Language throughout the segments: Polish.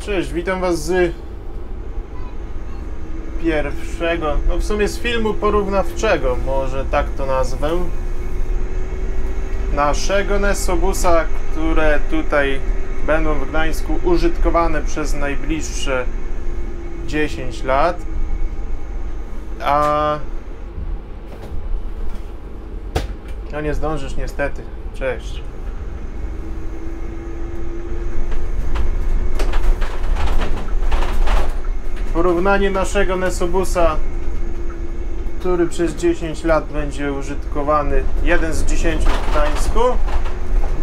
Cześć, witam was z pierwszego, no w sumie z filmu porównawczego, może tak to nazwę, naszego Nesobusa, które tutaj będą w Gdańsku użytkowane przez najbliższe 10 lat, a no nie zdążysz niestety. Cześć. Porównanie naszego Nesobusa, który przez 10 lat będzie użytkowany, jeden z 10 w Gdańsku,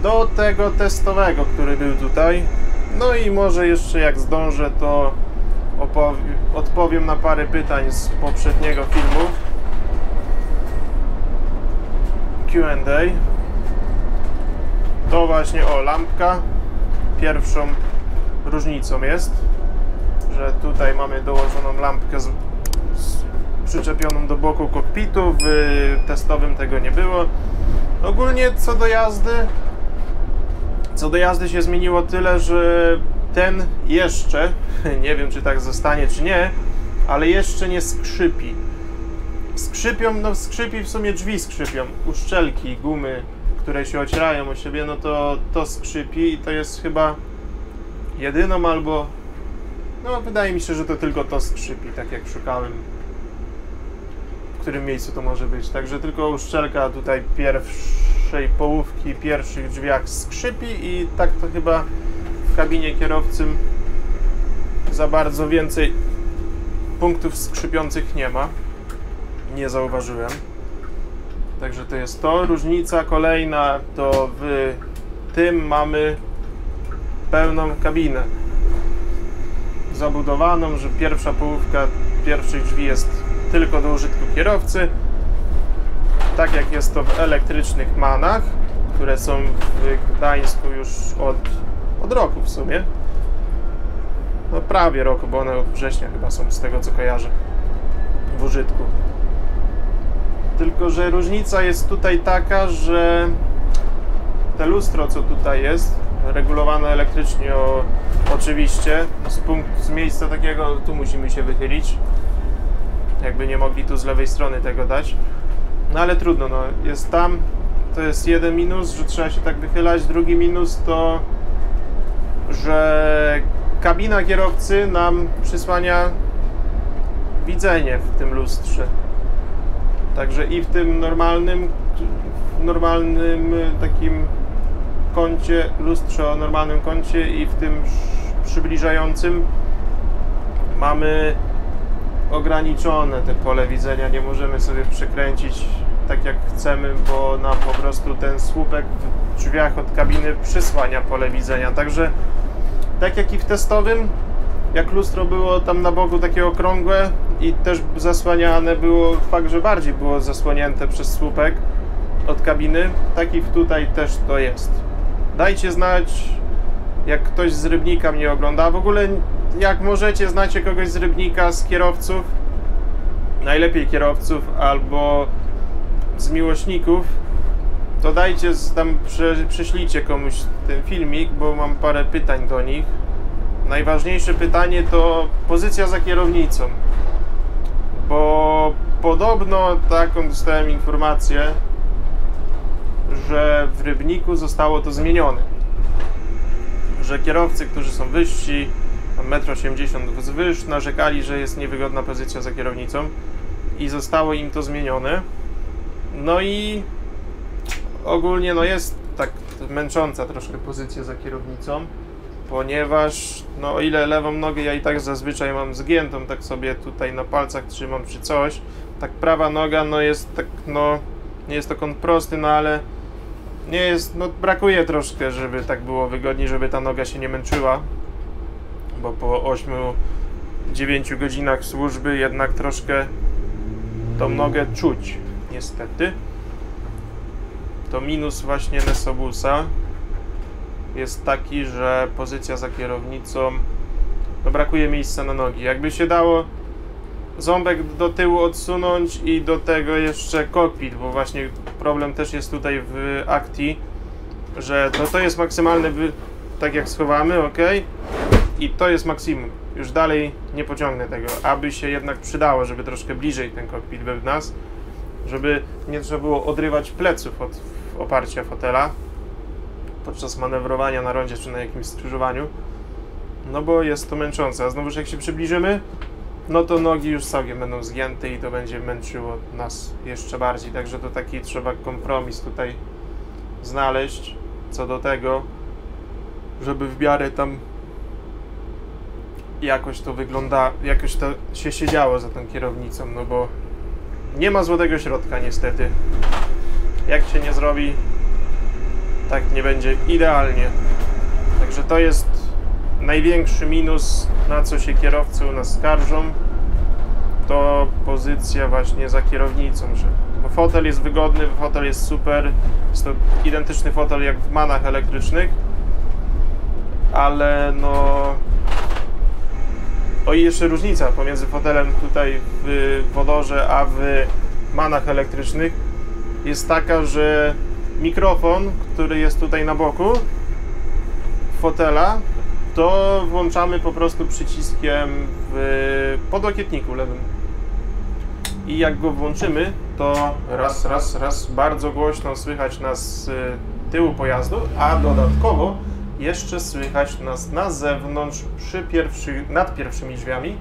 do tego testowego, który był tutaj. No i może jeszcze jak zdążę, to odpowiem na parę pytań z poprzedniego filmu Q&A. To właśnie, lampka. Pierwszą różnicą jest, że tutaj mamy dołożoną lampkę przyczepioną do boku kokpitu. W testowym tego nie było. Ogólnie co do jazdy się zmieniło tyle, że ten jeszcze, nie wiem czy tak zostanie czy nie, ale jeszcze nie skrzypi. Skrzypią, no skrzypi w sumie drzwi skrzypią, uszczelki, gumy, które się ocierają o siebie, no to skrzypi i to jest chyba jedyną albo, no wydaje mi się, że to tylko to skrzypi, tak jak szukałem, w którym miejscu to może być. Także tylko uszczelka tutaj pierwszej połówki, pierwszych drzwiach skrzypi i tak to chyba w kabinie kierowcy za bardzo więcej punktów skrzypiących nie ma. Nie zauważyłem. Także to jest to. Różnica kolejna to w tym mamy pełną kabinę zabudowaną, że pierwsza połówka pierwszych drzwi jest tylko do użytku kierowcy, tak jak jest to w elektrycznych manach, które są w Gdańsku już od roku w sumie. No prawie roku, bo one od września chyba są, z tego co kojarzę, w użytku. Tylko że różnica jest tutaj taka, że te lustro, co tutaj jest, regulowane elektrycznie oczywiście, z miejsca takiego, tu musimy się wychylić, jakby nie mogli tu z lewej strony tego dać, no ale trudno, no jest tam, to jest jeden minus, że trzeba się tak wychylać. Drugi minus to, że kabina kierowcy nam przysłania widzenie w tym lustrze. Także i w tym normalnym takim kącie, lustrze o normalnym kącie, i w tym przybliżającym mamy ograniczone te pole widzenia. Nie możemy sobie przekręcić tak jak chcemy, bo nam po prostu ten słupek w drzwiach od kabiny przysłania pole widzenia. Także tak jak i w testowym, jak lustro było tam na boku takie okrągłe i też zasłaniane było, fakt, że bardziej było zasłonięte przez słupek od kabiny, tak i tutaj też to jest. Dajcie znać, jak ktoś z Rybnika mnie ogląda. W ogóle jak możecie, znacie kogoś z Rybnika, z kierowców, najlepiej kierowców albo z miłośników, to dajcie tam, prześlijcie komuś ten filmik, bo mam parę pytań do nich. Najważniejsze pytanie to pozycja za kierownicą, bo podobno taką dostałem informację, że w Rybniku zostało to zmienione, że kierowcy, którzy są wyżsi, 1,80 m wzwyż, narzekali, że jest niewygodna pozycja za kierownicą i zostało im to zmienione. No i ogólnie no jest tak męcząca troszkę pozycja za kierownicą, ponieważ no o ile lewą nogę ja i tak zazwyczaj mam zgiętą, tak sobie tutaj na palcach trzymam czy coś, tak prawa noga no jest tak, no nie jest to kąt prosty, no ale nie jest, no brakuje troszkę, żeby tak było wygodniej, żeby ta noga się nie męczyła, bo po 8-9 godzinach służby jednak troszkę tą nogę czuć, niestety. To minus właśnie Nesobusa jest taki, że pozycja za kierownicą, no brakuje miejsca na nogi. Jakby się dało ząbek do tyłu odsunąć i do tego jeszcze kokpit, bo właśnie problem też jest tutaj w Acti, że to jest maksymalny, tak jak schowamy, ok, I to jest maksimum. Już dalej nie pociągnę tego, aby się jednak przydało, żeby troszkę bliżej ten kokpit był w nas, żeby nie trzeba było odrywać pleców od oparcia fotela podczas manewrowania na rondzie czy na jakimś skrzyżowaniu, no bo jest to męczące, a znowuż jak się przybliżymy, no to nogi już całkiem będą zgięte i to będzie męczyło nas jeszcze bardziej, także to taki trzeba kompromis tutaj znaleźć co do tego, żeby w miarę tam jakoś to wygląda, jakoś to się siedziało za tą kierownicą, no bo nie ma złotego środka niestety. Jak się nie zrobi, tak nie będzie idealnie. Także to jest największy minus, na co się kierowcy u nas skarżą, to pozycja właśnie za kierownicą, że bo fotel jest wygodny, fotel jest super, jest to identyczny fotel jak w manach elektrycznych, ale no i jeszcze różnica pomiędzy fotelem tutaj w wodorze a w manach elektrycznych jest taka, że mikrofon, który jest tutaj na boku fotela, to włączamy po prostu przyciskiem w podłokietniku lewym. I jak go włączymy, to raz, bardzo głośno słychać nas z tyłu pojazdu, a dodatkowo jeszcze słychać nas na zewnątrz, nad pierwszymi drzwiami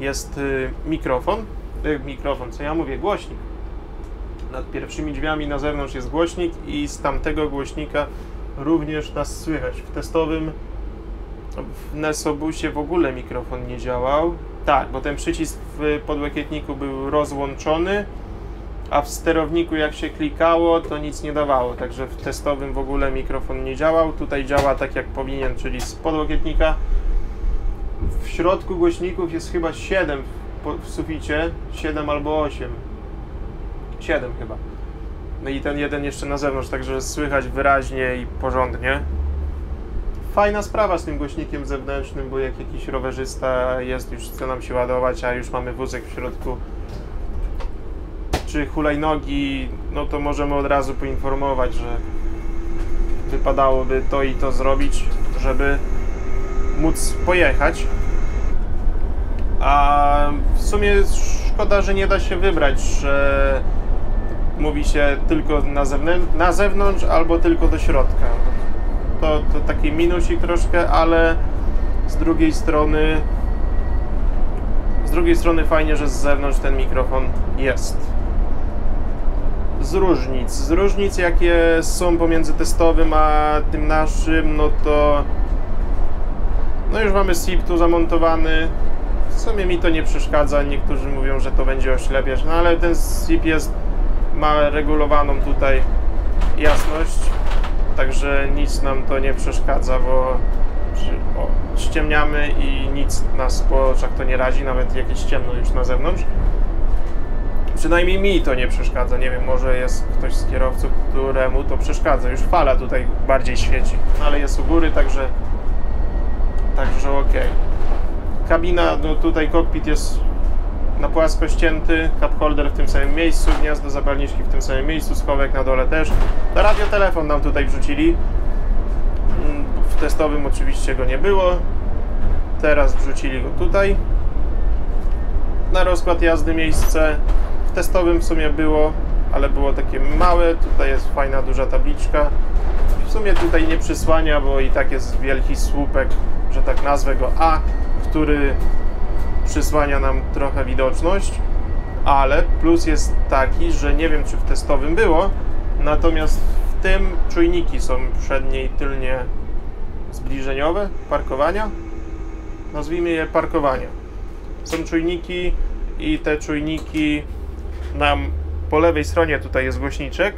jest mikrofon, co ja mówię, głośnik. Nad pierwszymi drzwiami na zewnątrz jest głośnik i z tamtego głośnika również nas słychać. W testowym w Nesobusie w ogóle mikrofon nie działał. Tak, bo ten przycisk w podłokietniku był rozłączony, a w sterowniku jak się klikało, to nic nie dawało. Także w testowym w ogóle mikrofon nie działał. Tutaj działa tak jak powinien, czyli z podłokietnika. W środku głośników jest chyba 7 w suficie, 7 albo 8. 7 chyba. No i ten jeden jeszcze na zewnątrz, także słychać wyraźnie i porządnie. Fajna sprawa z tym głośnikiem zewnętrznym, bo jak jakiś rowerzysta jest, już chce nam się ładować, a już mamy wózek w środku, czy hulajnogi, no to możemy od razu poinformować, że wypadałoby to i to zrobić, żeby móc pojechać. A w sumie szkoda, że nie da się wybrać, że mówi się tylko na zewnątrz albo tylko do środka. To taki minusik troszkę, ale z drugiej strony fajnie, że z zewnątrz ten mikrofon jest. Z różnic jakie są pomiędzy testowym a tym naszym, no to już mamy SIP tu zamontowany. W sumie mi to nie przeszkadza, niektórzy mówią, że to będzie oślepiać, no ale ten SIP ma regulowaną tutaj jasność, także nic nam to nie przeszkadza, bo ściemniamy i nic nas po oczach to nie razi, nawet jakieś ciemno już na zewnątrz. Przynajmniej mi to nie przeszkadza, nie wiem, może jest ktoś z kierowców, któremu to przeszkadza, już fala tutaj bardziej świeci, ale jest u góry, także okej. Kabina, no tutaj kokpit jest na płasko ścięty, cup holder w tym samym miejscu, gniazdo zapalniczki w tym samym miejscu, schowek na dole też. Radiotelefon nam tutaj wrzucili, w testowym oczywiście go nie było, teraz wrzucili go tutaj. Na rozkład jazdy miejsce, w testowym w sumie było, ale było takie małe, tutaj jest fajna duża tabliczka. W sumie tutaj nie przysłania, bo i tak jest wielki słupek, że tak nazwę go A, który przysłania nam trochę widoczność, ale plus jest taki, że nie wiem czy w testowym było, natomiast w tym czujniki są przednie i tylnie zbliżeniowe, parkowania, nazwijmy je parkowania. Są czujniki i te czujniki nam po lewej stronie tutaj jest głośniczek,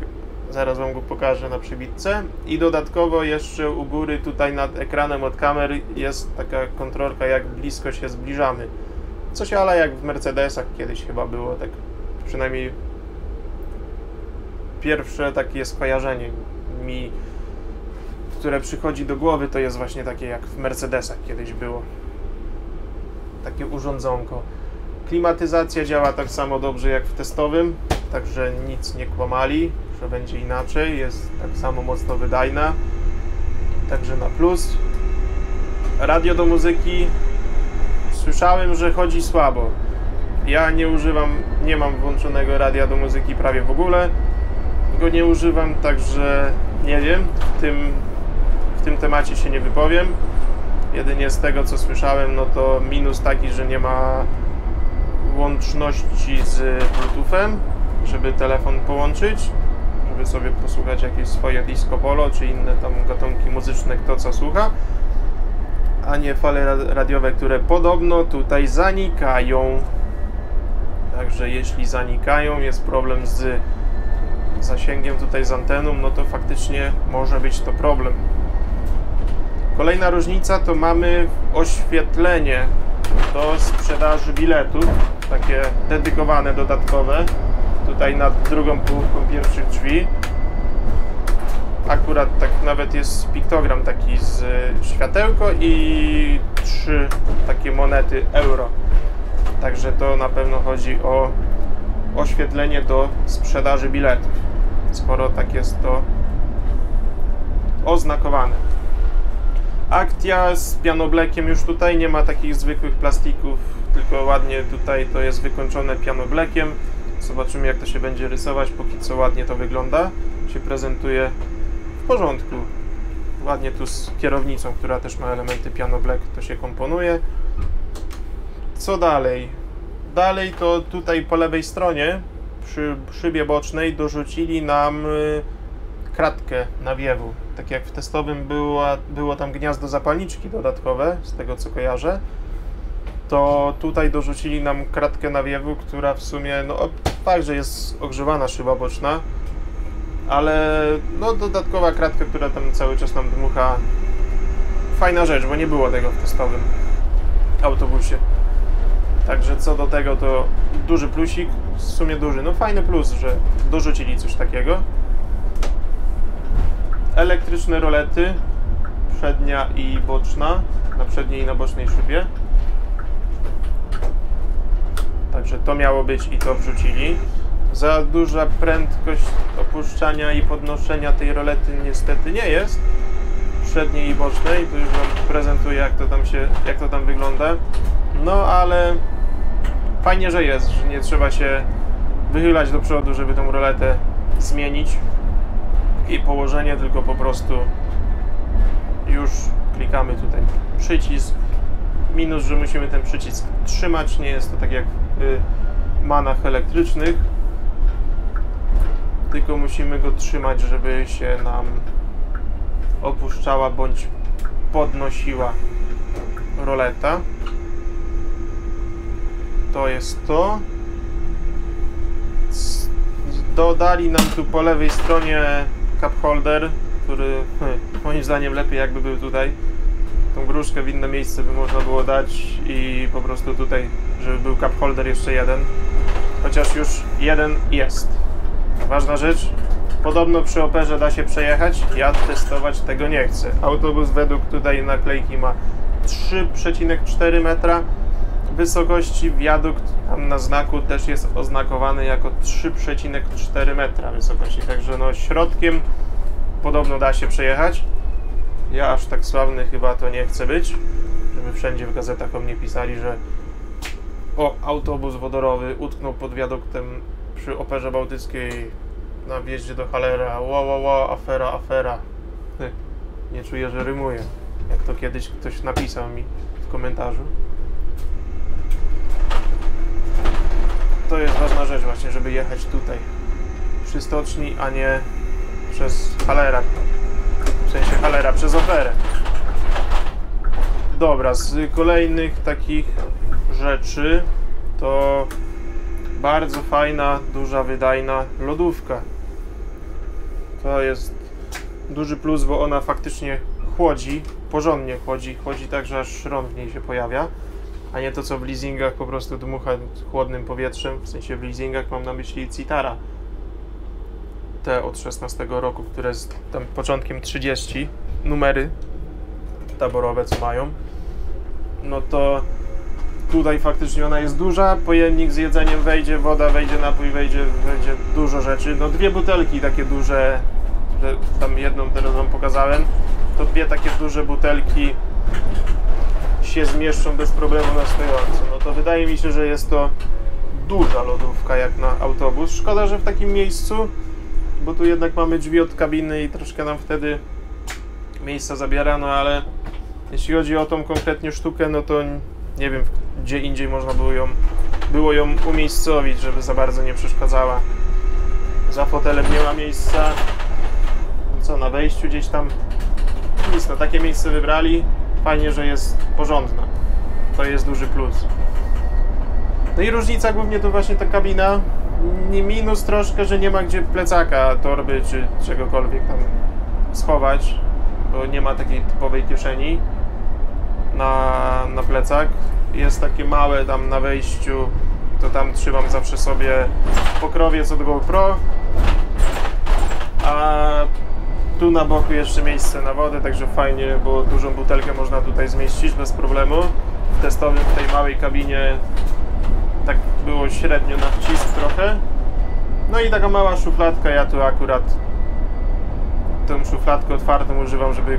zaraz wam go pokażę na przybitce i dodatkowo jeszcze u góry tutaj nad ekranem od kamer jest taka kontrolka jak blisko się zbliżamy. Coś ale jak w Mercedesach kiedyś chyba było, tak przynajmniej pierwsze takie skojarzenie mi, które przychodzi do głowy, to jest właśnie takie jak w Mercedesach kiedyś było. Takie urządzonko. Klimatyzacja działa tak samo dobrze jak w testowym, także nic nie kłamali, że będzie inaczej, jest tak samo mocno wydajna, także na plus. Radio do muzyki słyszałem, że chodzi słabo. Ja nie mam włączonego radia do muzyki prawie w ogóle. Go nie używam, także nie wiem. W tym temacie się nie wypowiem. Jedynie z tego, co słyszałem, no to minus taki, że nie ma łączności z Bluetoothem, żeby telefon połączyć, żeby sobie posłuchać jakieś swoje disco polo, czy inne tam gatunki muzyczne, kto co słucha, a nie fale radiowe, które podobno tutaj zanikają. Także jeśli zanikają, jest problem z zasięgiem tutaj z anteną, no to faktycznie może być to problem. Kolejna różnica to mamy oświetlenie do sprzedaży biletów, takie dedykowane, dodatkowe, tutaj nad drugą połówką pierwszych drzwi. Akurat tak nawet jest piktogram taki z światełko i 3 takie monety euro. Także to na pewno chodzi o oświetlenie do sprzedaży biletów, skoro tak jest to oznakowane. Actia z pianoblekiem już tutaj, nie ma takich zwykłych plastików, tylko ładnie tutaj to jest wykończone pianoblekiem. Zobaczymy, jak to się będzie rysować. Póki co ładnie to wygląda, się prezentuje w porządku. Ładnie tu z kierownicą, która też ma elementy piano black, to się komponuje. Co dalej? Dalej to tutaj po lewej stronie, przy szybie bocznej, dorzucili nam kratkę nawiewu. Tak jak w testowym było tam gniazdo zapalniczki dodatkowe, z tego co kojarzę, to tutaj dorzucili nam kratkę nawiewu, która w sumie, no fakt, że jest ogrzewana szyba boczna, ale no dodatkowa kratka, która tam cały czas nam dmucha. Fajna rzecz, bo nie było tego w testowym autobusie. Także co do tego to duży plusik, w sumie duży, no fajny plus, że dorzucili coś takiego. Elektryczne rolety, przednia i boczna, na przedniej i na bocznej szybie. Także to miało być i to wrzucili. Za duża prędkość opuszczania i podnoszenia tej rolety niestety nie jest. Przedniej i bocznej, to już wam prezentuję, jak to tam wygląda. No ale fajnie, że jest, że nie trzeba się wychylać do przodu, żeby tą roletę zmienić i położenie, tylko po prostu już klikamy tutaj przycisk. Minus, że musimy ten przycisk trzymać, nie jest to tak jak w manach elektrycznych, tylko musimy go trzymać, żeby się nam opuszczała bądź podnosiła roleta. To jest to. Dodali nam tu po lewej stronie cup holder, który moim zdaniem lepiej jakby był tutaj. Tą gruszkę w inne miejsce by można było dać i po prostu tutaj, żeby był cup holder jeszcze jeden. Chociaż już jeden jest. Ważna rzecz, podobno przy Operze da się przejechać, ja testować tego nie chcę. Autobus według tutaj naklejki ma 3,4 metra wysokości, wiadukt tam na znaku też jest oznakowany jako 3,4 metra wysokości, także no środkiem podobno da się przejechać. Ja aż tak sławny chyba to nie chcę być, żeby wszędzie w gazetach o mnie pisali, że autobus wodorowy utknął pod wiaduktem przy Operze Bałtyckiej na wjeździe do Halera, afera. Nie czuję, że rymuję, jak to kiedyś ktoś napisał mi w komentarzu. To jest ważna rzecz właśnie, żeby jechać tutaj przy stoczni, a nie przez Halera, w sensie Halera przez Operę. Dobra, z kolejnych takich rzeczy to bardzo fajna, duża, wydajna lodówka. To jest duży plus, bo ona faktycznie chłodzi, porządnie chłodzi tak, że aż szron w niej się pojawia, a nie to co w leasingach po prostu dmucha chłodnym powietrzem, w sensie w leasingach mam na myśli Citara. Te od 16 roku, które z tam początkiem 30, numery taborowe co mają, no to tutaj faktycznie ona jest duża, pojemnik z jedzeniem wejdzie, woda wejdzie, napój wejdzie dużo rzeczy. No 2 butelki takie duże, że tam jedną teraz wam pokazałem, to 2 takie duże butelki się zmieszczą bez problemu na stojąco. No to wydaje mi się, że jest to duża lodówka jak na autobus. Szkoda, że w takim miejscu, bo tu jednak mamy drzwi od kabiny i troszkę nam wtedy miejsca zabiera, no ale jeśli chodzi o tą konkretnie sztukę, no to nie wiem, gdzie indziej można było ją umiejscowić, żeby za bardzo nie przeszkadzała. Za fotelem nie ma miejsca. No co, na wejściu gdzieś tam nic, no takie miejsce wybrali. Fajnie, że jest porządna. To jest duży plus. No i różnica głównie to właśnie ta kabina. Minus troszkę, że nie ma gdzie plecaka, torby czy czegokolwiek tam schować, bo nie ma takiej typowej kieszeni na plecak. Jest takie małe tam na wejściu, to tam trzymam zawsze sobie pokrowiec od GoPro, a tu na boku jeszcze miejsce na wodę, także fajnie, bo dużą butelkę można tutaj zmieścić bez problemu. W testowym, w tej małej kabinie tak było średnio na wcisk trochę. No i taka mała szufladka, ja tu akurat tą szufladkę otwartą używam, żeby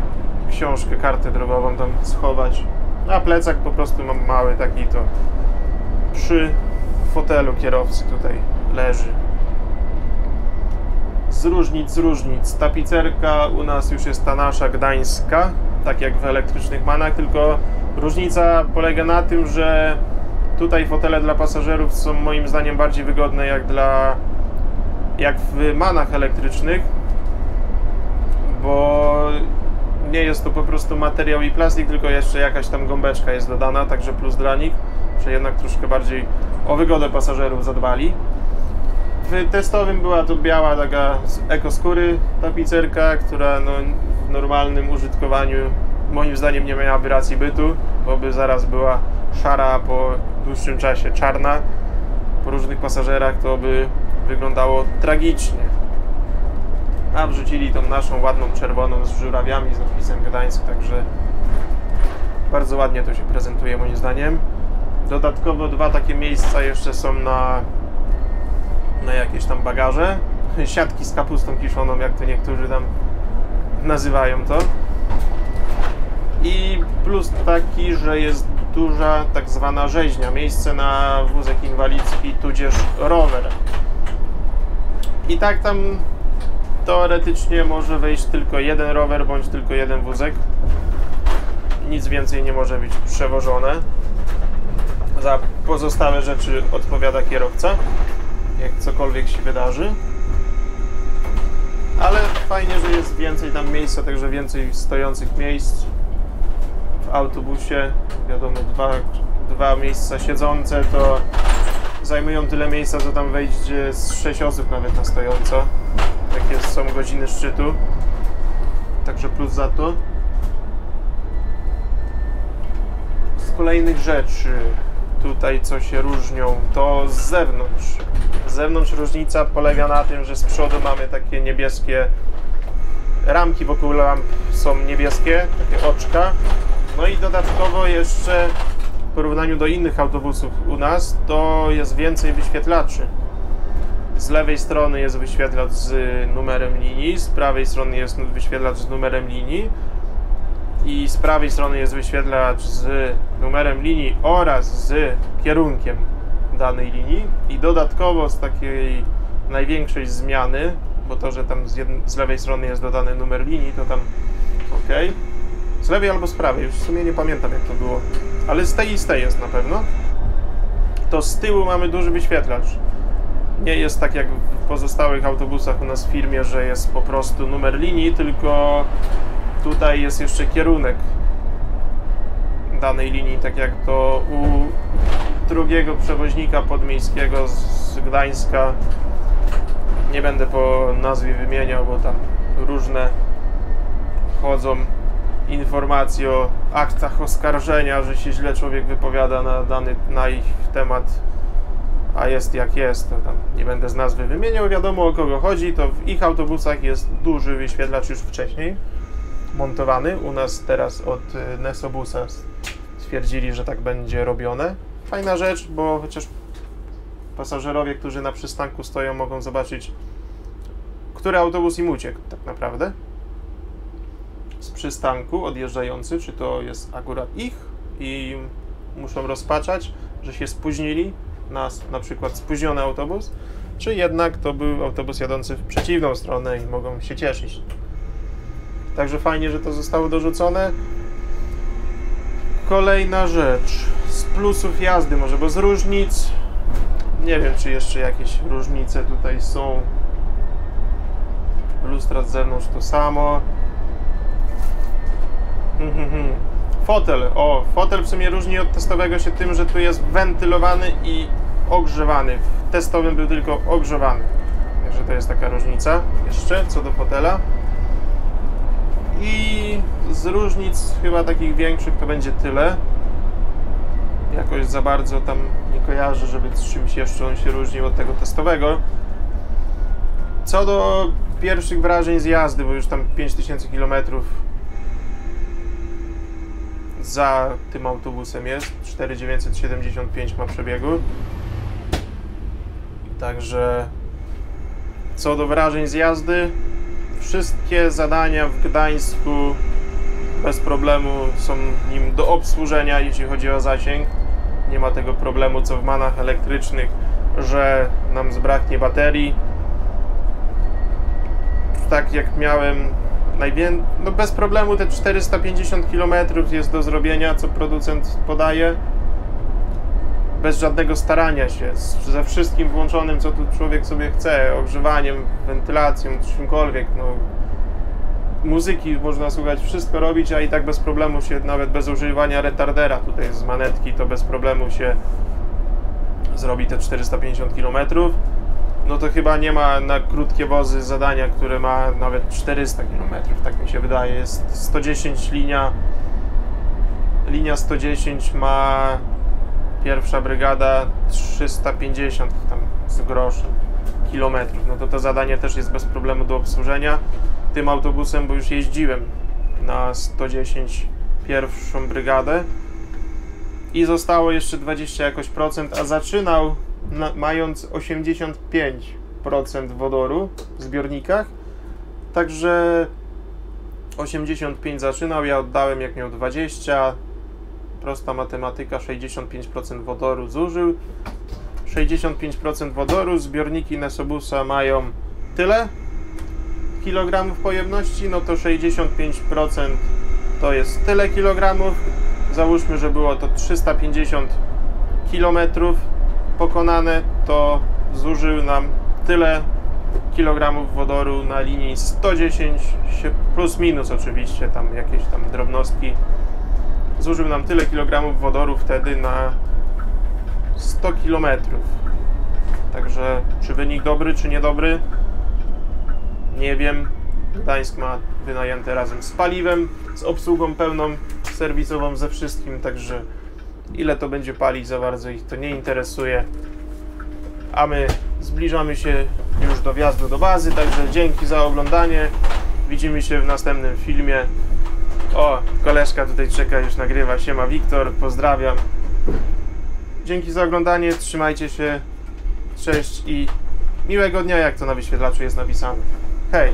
książkę, kartę drogową tam schować. A plecak po prostu mam mały taki, to przy fotelu kierowcy tutaj leży. Z różnic. Tapicerka u nas już jest ta nasza gdańska, tak jak w elektrycznych manach, tylko różnica polega na tym, że tutaj fotele dla pasażerów są moim zdaniem bardziej wygodne jak w manach elektrycznych, bo nie jest to po prostu materiał i plastik, tylko jeszcze jakaś tam gąbeczka jest dodana, także plus dla nich, że jednak troszkę bardziej o wygodę pasażerów zadbali. W testowym była to biała taka z ekoskóry tapicerka, która no, w normalnym użytkowaniu moim zdaniem nie miałaby racji bytu, bo by zaraz była szara, a po dłuższym czasie czarna. Po różnych pasażerach to by wyglądało tragicznie. A wrzucili tą naszą ładną czerwoną z żurawiami, z napisem Gdańsk, także bardzo ładnie to się prezentuje moim zdaniem. Dodatkowo dwa takie miejsca jeszcze są na jakieś tam bagaże. Siatki z kapustą kiszoną, jak to niektórzy tam nazywają to. I plus taki, że jest duża tak zwana rzeźnia, miejsce na wózek inwalidzki, tudzież rower. I tak tam teoretycznie może wejść tylko jeden rower, bądź tylko jeden wózek. Nic więcej nie może być przewożone. Za pozostałe rzeczy odpowiada kierowca, jak cokolwiek się wydarzy. Ale fajnie, że jest więcej tam miejsca, także więcej stojących miejsc. W autobusie, wiadomo, dwa miejsca siedzące to zajmują tyle miejsca, co tam wejdzie z 6 osób nawet na stojąco. Takie są godziny szczytu, także plus za to. Z kolejnych rzeczy tutaj co się różnią, to z zewnątrz. Z zewnątrz różnica polega na tym, że z przodu mamy takie niebieskie ramki, wokół lamp są niebieskie, takie oczka. No i dodatkowo jeszcze w porównaniu do innych autobusów u nas to jest więcej wyświetlaczy. Z lewej strony jest wyświetlacz z numerem linii, z prawej strony jest wyświetlacz z numerem linii i z prawej strony jest wyświetlacz z numerem linii oraz z kierunkiem danej linii. I dodatkowo z takiej największej zmiany, bo to, że tam z lewej strony jest dodany numer linii, to tam ok. Z lewej albo z prawej, już w sumie nie pamiętam jak to było, ale z tej i z tej jest na pewno. To z tyłu mamy duży wyświetlacz. Nie jest tak jak w pozostałych autobusach u nas w firmie, że jest po prostu numer linii, tylko tutaj jest jeszcze kierunek danej linii, tak jak to u drugiego przewoźnika podmiejskiego z Gdańska. Nie będę po nazwie wymieniał, bo tam różne chodzą informacje o aktach oskarżenia, że się źle człowiek wypowiada na ich temat, a jest jak jest, to tam nie będę z nazwy wymieniał, wiadomo o kogo chodzi. To w ich autobusach jest duży wyświetlacz już wcześniej montowany. U nas teraz od Nesobusa stwierdzili, że tak będzie robione. Fajna rzecz, bo chociaż pasażerowie, którzy na przystanku stoją, mogą zobaczyć, który autobus im uciekł tak naprawdę z przystanku odjeżdżający, czy to jest akurat ich, i muszą rozpaczać, że się spóźnili na przykład spóźniony autobus, czy jednak to był autobus jadący w przeciwną stronę i mogą się cieszyć. Także fajnie, że to zostało dorzucone. Kolejna rzecz, z plusów jazdy może, bo z różnic, nie wiem, czy jeszcze jakieś różnice tutaj są. Lustra z zewnątrz to samo. Fotel. Fotel w sumie różni od testowego się tym, że tu jest wentylowany i ogrzewany. W testowym był tylko ogrzewany. Także to jest taka różnica jeszcze co do fotela. I z różnic chyba takich większych to będzie tyle. Jakoś za bardzo tam nie kojarzę, żeby z czymś jeszcze on się różnił od tego testowego. Co do pierwszych wrażeń z jazdy, bo już tam 5000 km za tym autobusem jest, 4975 ma przebiegu. Także co do wrażeń z jazdy, wszystkie zadania w Gdańsku bez problemu są nim do obsłużenia, jeśli chodzi o zasięg. Nie ma tego problemu co w manach elektrycznych, że nam zbraknie baterii. Tak jak miałem no bez problemu te 450 km jest do zrobienia, co producent podaje. Bez żadnego starania się, ze wszystkim włączonym, co tu człowiek sobie chce, ogrzewaniem, wentylacją, czymkolwiek, no. Muzyki można słuchać, wszystko robić, a i tak bez problemu się, nawet bez używania retardera tutaj z manetki, to bez problemu się zrobi te 450 km. No to chyba nie ma na krótkie wozy zadania, które ma nawet 400 km, tak mi się wydaje. Jest 110 linia 110 ma pierwsza brygada 350 tam z groszem kilometrów. No to zadanie też jest bez problemu do obsłużenia tym autobusem, bo już jeździłem na 110 pierwszą brygadę i zostało jeszcze 20 jakoś procent, a zaczynał mając 85% wodoru w zbiornikach, także 85 zaczynał, ja oddałem jak miał 20, prosta matematyka, 65% wodoru zużył, 65% wodoru, zbiorniki Nesobusa mają tyle kilogramów pojemności, no to 65% to jest tyle kilogramów, załóżmy, że było to 350 kilometrów pokonane, to zużył nam tyle kilogramów wodoru na linii 110, plus minus oczywiście, tam jakieś tam drobnostki. Zużył nam tyle kilogramów wodoru wtedy na 100 kilometrów. Także czy wynik dobry, czy niedobry? Nie wiem. Gdańsk ma wynajęte razem z paliwem, z obsługą pełną, serwisową, ze wszystkim, także ile to będzie palić, za bardzo ich to nie interesuje. A my zbliżamy się już do wjazdu do bazy, także dzięki za oglądanie. Widzimy się w następnym filmie. O, koleżka tutaj czeka, już nagrywa. Siema Wiktor, pozdrawiam. Dzięki za oglądanie, trzymajcie się, cześć i miłego dnia, jak to na wyświetlaczu jest napisane. Hej!